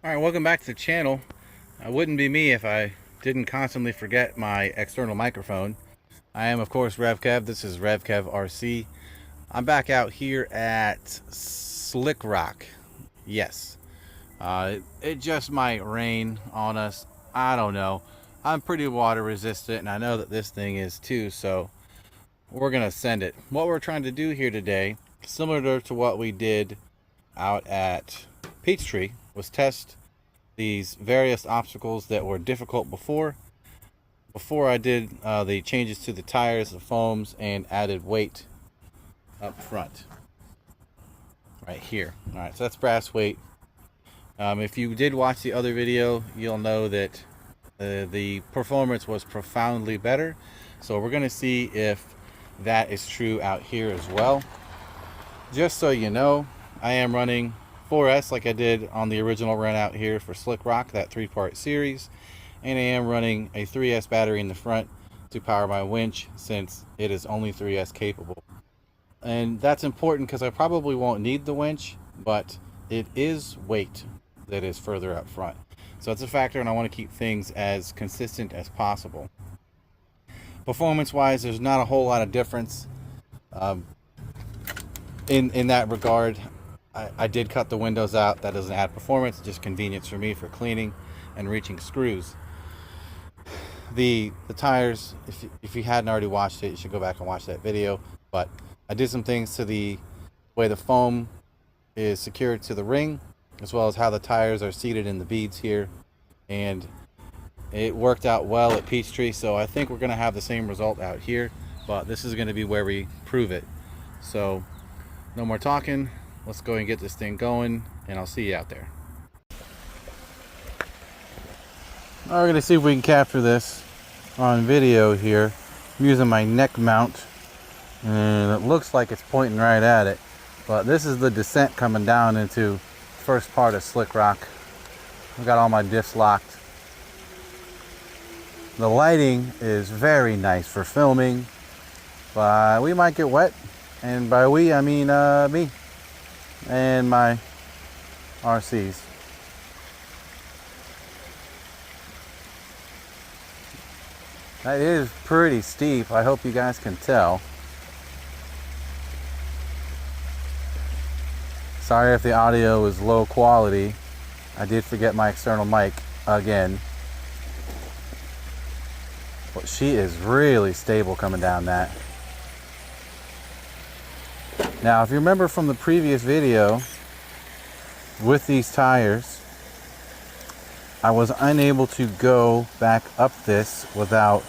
Alright, welcome back to the channel. It wouldn't be me if I didn't constantly forget my external microphone. I am, of course, RevKev. This is RevKev RC. I'm back out here at Slick Rock. Yes. It just might rain on us. I don't know. I'm pretty water resistant, and I know that this thing is too, so we're going to send it. What we're trying to do here today, similar to what we did out at Peachtree, was test these various obstacles that were difficult before I did the changes to the tires, the foams, and added weight up front right here. All right, so that's brass weight. If you did watch the other video, you'll know that the performance was profoundly better. So we're going to see if that is true out here as well. Just so you know, I am running 4S like I did on the original run out here for Slick Rock, that 3-part series, and I am running a 3S battery in the front to power my winch since it is only 3S capable. And that's important because I probably won't need the winch, but it is weight that is further up front, so it's a factor, and I want to keep things as consistent as possible. Performance wise, there's not a whole lot of difference in that regard. I did cut the windows out. That doesn't add performance, it's just convenience for me for cleaning and reaching screws. The tires, if you hadn't already watched it, you should go back and watch that video. But I did some things to the way the foam is secured to the ring, as well as how the tires are seated in the beads here, and it worked out well at Peachtree, so I think we're going to have the same result out here, but this is going to be where we prove it. So no more talking, let's go and get this thing going, and I'll see you out there. We're going to see if we can capture this on video here. I'm using my neck mount, and it looks like it's pointing right at it, but this is the descent coming down into first part of Slick Rock. I've got all my diffs locked. The lighting is very nice for filming, but we might get wet, and by we I mean me and my RCs. That is pretty steep. I hope you guys can tell. Sorry if the audio is low quality. I did forget my external mic again. But she is really stable coming down that. Now, if you remember from the previous video with these tires, I was unable to go back up this without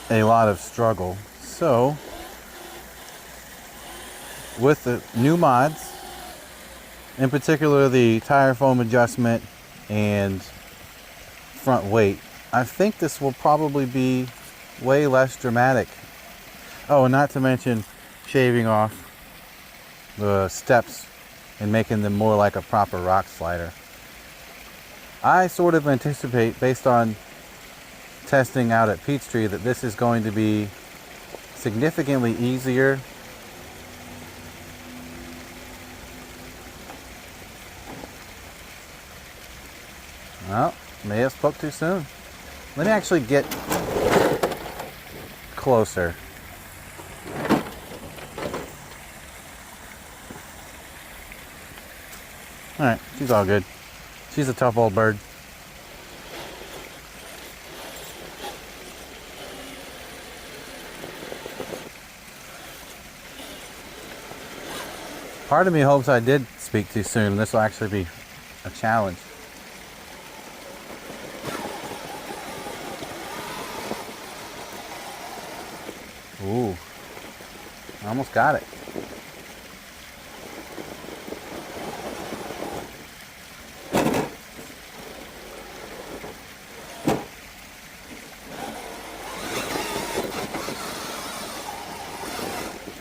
a lot of struggle. So, with the new mods, in particular the tire foam adjustment and front weight, I think this will probably be way less dramatic. Oh, and not to mention shaving off the steps and making them more like a proper rock slider. I sort of anticipate, based on testing out at Peachtree, that this is going to be significantly easier. Well, may have spoke too soon. Let me actually get closer. Alright, she's all good. She's a tough old bird. Part of me hopes I did speak too soon. This will actually be a challenge. Ooh, I almost got it.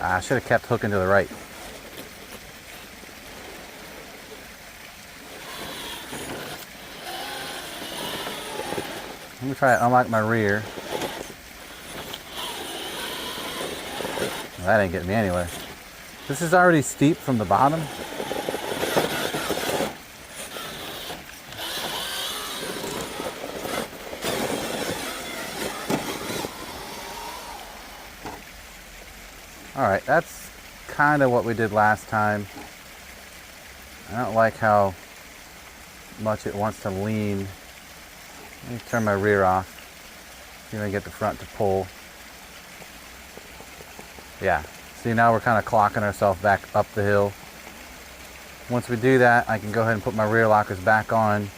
I should have kept hooking to the right. Let me try to unlock my rear. Well, that ain't getting me anywhere. This is already steep from the bottom. Alright, that's kind of what we did last time. I don't like how much it wants to lean. Let me turn my rear off. See if I can get the front to pull. Yeah, see, now we're kind of clocking ourselves back up the hill. Once we do that, I can go ahead and put my rear lockers back on,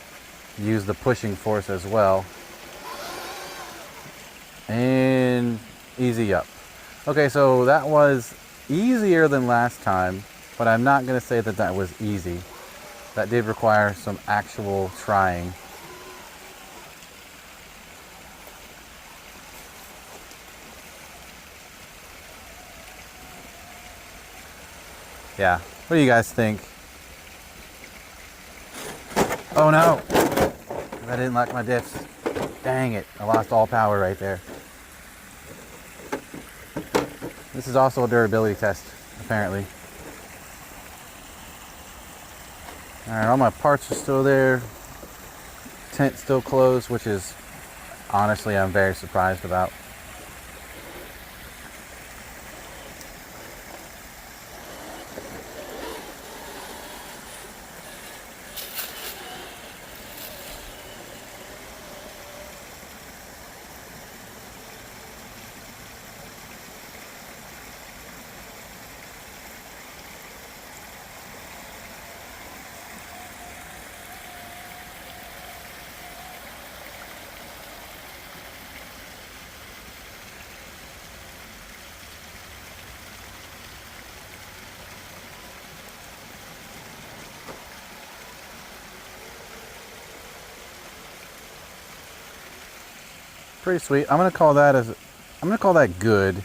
use the pushing force as well, and easy up. Okay, so that was easier than last time, but I'm not going to say that that was easy. That did require some actual trying. Yeah, what do you guys think? Oh no! I didn't lock my diffs. Dang it, I lost all power right there. This is also a durability test, apparently. Alright, all my parts are still there. Tent still closed, which is honestly I'm very surprised about. Pretty sweet. I'm gonna call that good.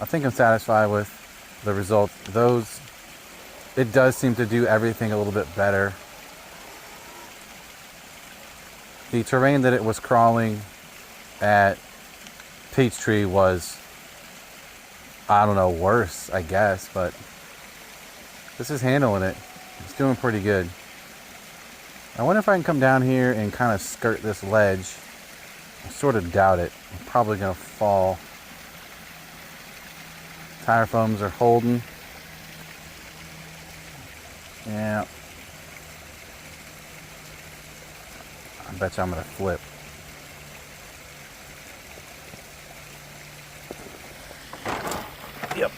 I think I'm satisfied with the results. It does seem to do everything a little bit better. The terrain that it was crawling at Peachtree was, I don't know, worse, I guess, but this is handling it. It's doing pretty good. I wonder if I can come down here and kind of skirt this ledge. I sort of doubt it. I'm probably going to fall. Tire foams are holding. Yeah. I bet you I'm going to flip. Yep.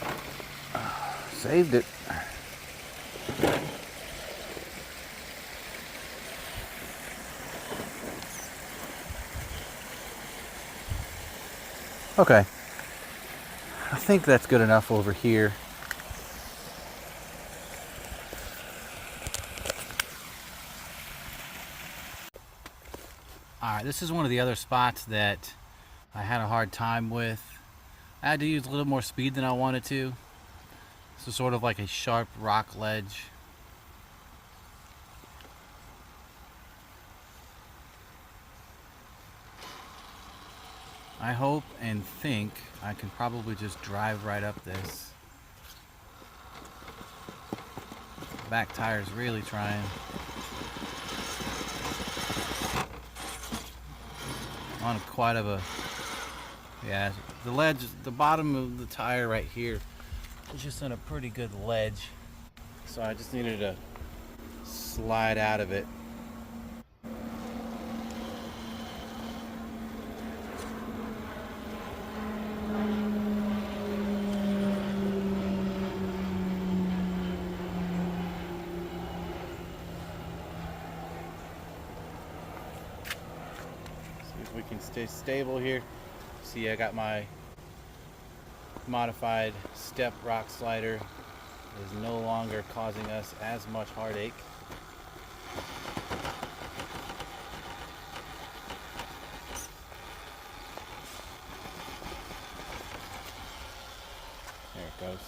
Saved it. Okay, I think that's good enough over here. Alright, this is one of the other spots that I had a hard time with. I had to use a little more speed than I wanted to. This is sort of like a sharp rock ledge. I hope and think I can probably just drive right up this. Back tire's really trying. On quite of a, yeah, the ledge, the bottom of the tire right here is just on a pretty good ledge. So I just needed to slide out of it. We can stay stable here. See, I got my modified step rock slider. It is no longer causing us as much heartache. There it goes.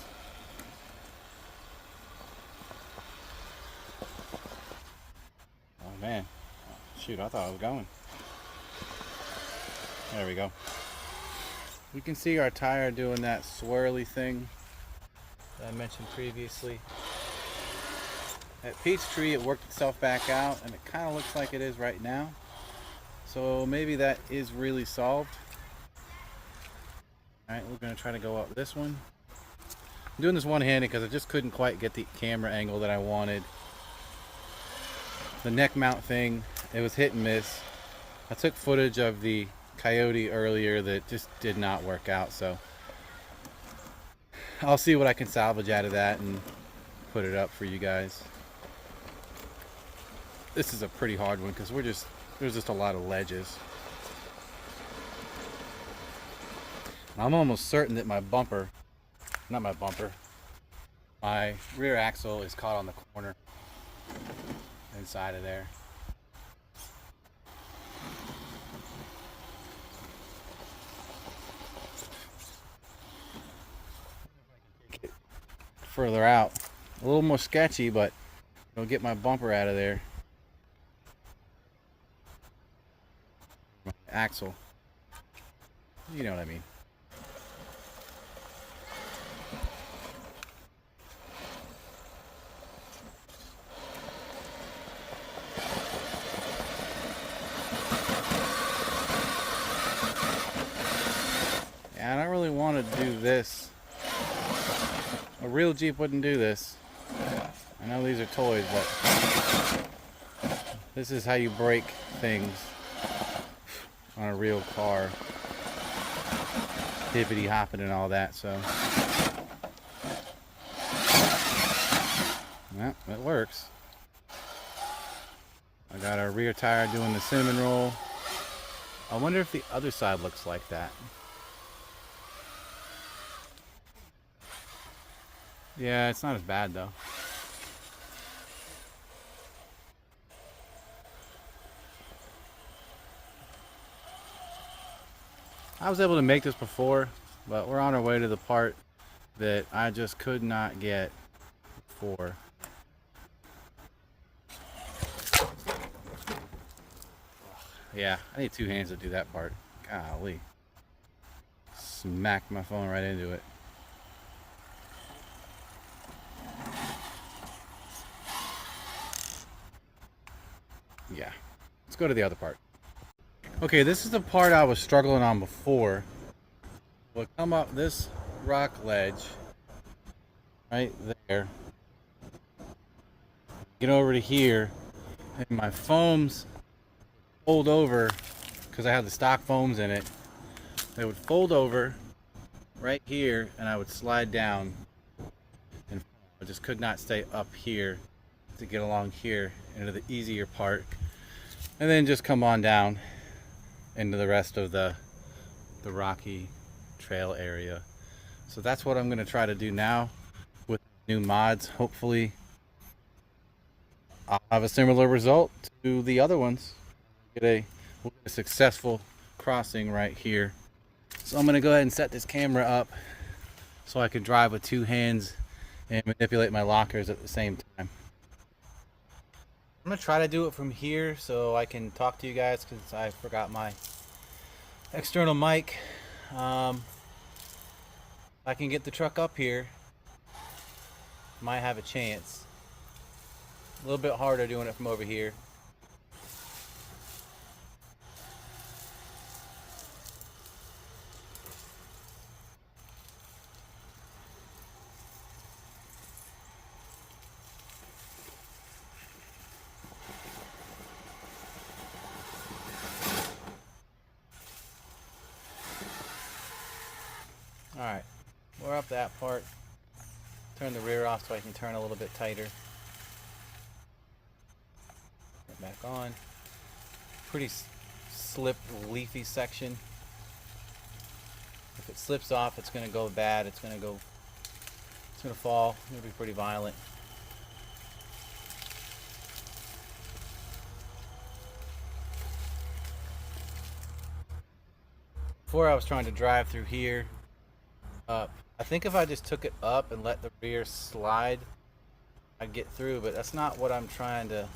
Oh man, shoot, I thought I was going. There we go. We can see our tire doing that swirly thing that I mentioned previously. At Peachtree, it worked itself back out, and it kind of looks like it is right now. So maybe that is really solved. Alright, we're going to try to go up this one. I'm doing this one-handed because I just couldn't quite get the camera angle that I wanted. The neck mount thing, it was hit and miss. I took footage of the Coyote earlier that just did not work out, so I'll see what I can salvage out of that and put it up for you guys. This is a pretty hard one because there's just a lot of ledges. I'm almost certain that my rear axle is caught on the corner inside of there. Further out, a little more sketchy, but it'll get my bumper out of there. My axle, you know what I mean. Yeah, I don't really want to do this. A real Jeep wouldn't do this. I know these are toys, but this is how you break things on a real car. Hippity hopping and all that, so. Well, it works. I got our rear tire doing the cinnamon roll. I wonder if the other side looks like that. Yeah, it's not as bad though. I was able to make this before, but we're on our way to the part that I just could not get before. Yeah, I need two hands to do that part. Golly. Smacked my phone right into it. Yeah, let's go to the other part. Okay, this is the part I was struggling on before. We'll come up this rock ledge right there, get over to here, and my foams fold over because I have the stock foams in it. They would fold over right here, and I would slide down, and I just could not stay up here to get along here into the easier part, and then just come on down into the rest of the rocky trail area. So that's what I'm going to try to do now with new mods. Hopefully I'll have a similar result to the other ones. We'll get a successful crossing right here. So I'm going to go ahead and set this camera up so I can drive with two hands and manipulate my lockers at the same time. I'm going to try to do it from here so I can talk to you guys because I forgot my external mic. If I can get the truck up here, might have a chance. A little bit harder doing it from over here. Alright, we're up that part. Turn the rear off so I can turn a little bit tighter. Get back on. Pretty slipped, leafy section. If it slips off, it's going to go bad. It's going to fall. It's going to be pretty violent. Before I was trying to drive through here. I think if I just took it up and let the rear slide, I'd get through, but that's not what I'm trying to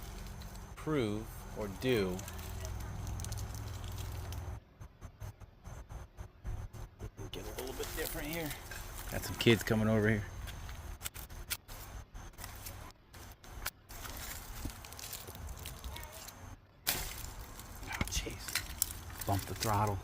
prove or do. Get a little bit different here. Got some kids coming over here. Oh, jeez. Bump the throttle.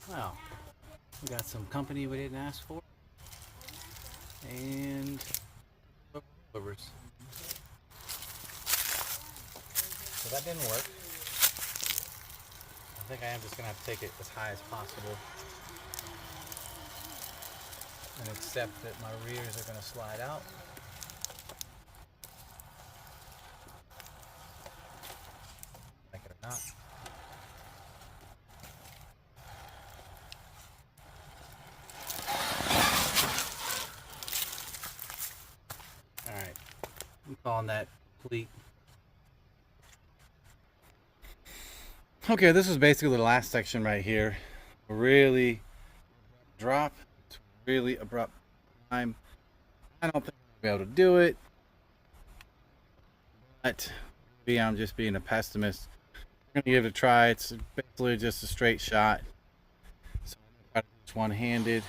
Well, we got some company we didn't ask for, and overs. So that didn't work. I think I am just gonna have to take it as high as possible and accept that my rears are gonna slide out. Like it or not. Alright, I'm calling that complete. Okay, this is basically the last section right here. Really drop. It's really abrupt time. I don't think I'll be able to do it. But maybe I'm just being a pessimist. I'm gonna give it a try. It's basically just a straight shot. So I'm gonna try to do one-handed.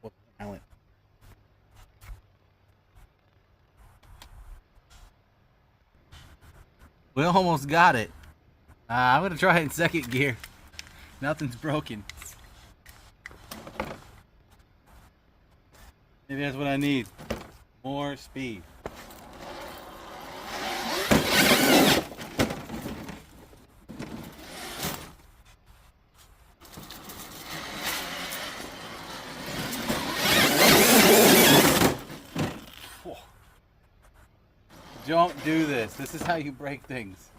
What talent. We almost got it. I'm going to try it in second gear. Nothing's broken. Maybe that's what I need. More speed. Don't do this. This is how you break things.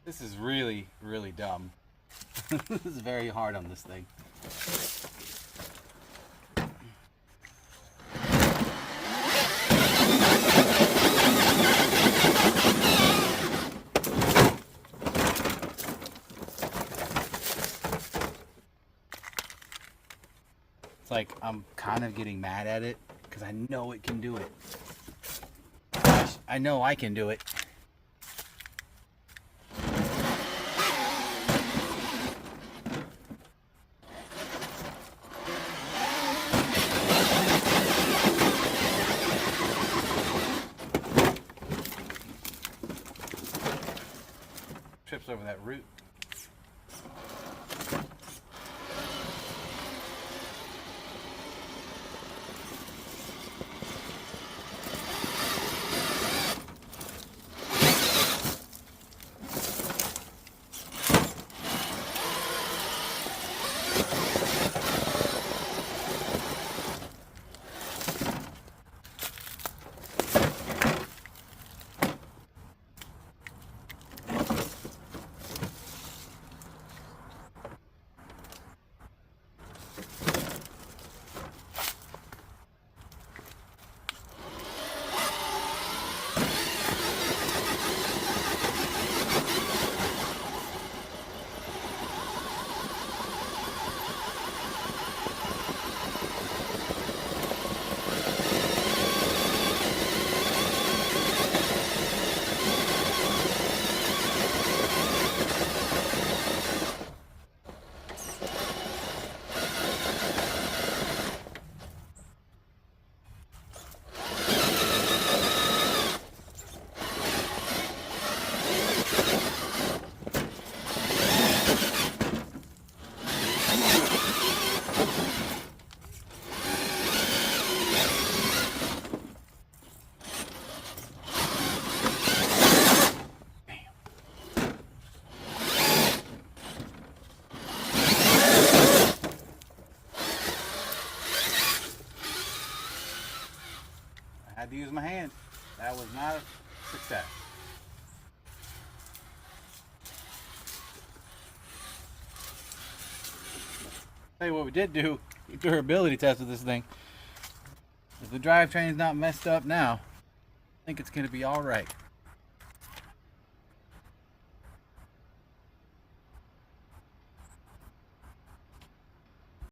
This is really, really dumb. This is very hard on this thing. It's like I'm kind of getting mad at it because I know it can do it. I know I can do it. Trips over that root. I had to use my hand. That was not a success. Tell you what we did do, a durability test with this thing. If the drivetrain's not messed up now, I think it's going to be all right.